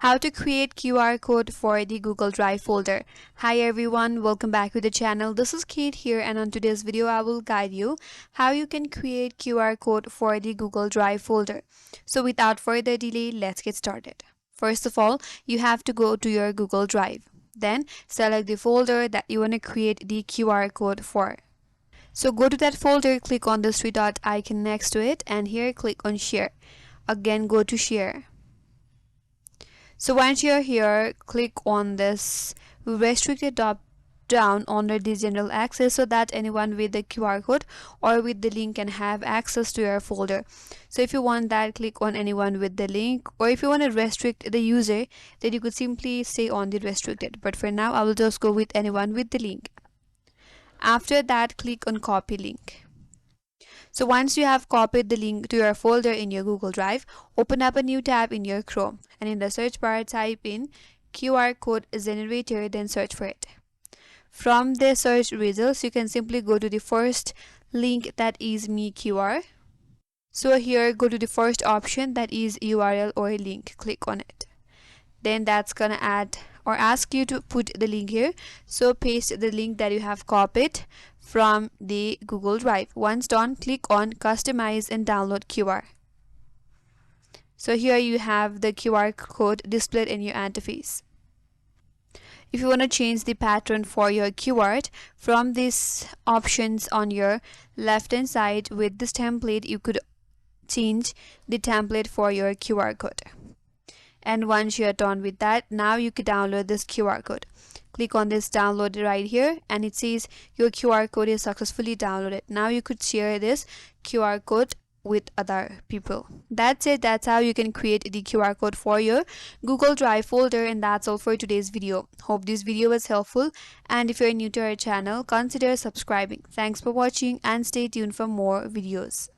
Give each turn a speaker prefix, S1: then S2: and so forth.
S1: How to create QR code for the Google Drive folder. Hi everyone, welcome back to the channel. This is Kate here, and on today's video I will guide you how you can create QR code for the Google Drive folder. So without further delay, let's get started. First of all, you have to go to your Google Drive. Then select the folder that you want to create the QR code for. So go to that folder, click on the three dot icon next to it, and here click on share. Again, go to share. So once you're here, click on this restricted drop down under the general access so that anyone with the QR code or with the link can have access to your folder. So if you want that, click on anyone with the link, or if you want to restrict the user, then you could simply stay on the restricted. But for now, I will just go with anyone with the link. After that, click on copy link. So once you have copied the link to your folder in your Google Drive, open up a new tab in your Chrome, and in the search bar type in QR code generator, then search for it. From the search results, you can simply go to the first link, that is Me QR. So here, go to the first option, that is URL or link. Click on it. Then that's gonna add or ask you to put the link here. So paste the link that you have copied from the Google Drive. Once done, click on customize and download QR. So here you have the QR code displayed in your interface. If you want to change the pattern for your QR, from these options on your left hand side with this template, you could change the template for your QR code. And once you're done with that, now you can download this QR code. Click on this download right here, and it says your QR code is successfully downloaded. Now you could share this QR code with other people. That's it. That's how you can create the QR code for your Google Drive folder, and that's all for today's video. Hope this video was helpful, and if you're new to our channel, consider subscribing. Thanks for watching and stay tuned for more videos.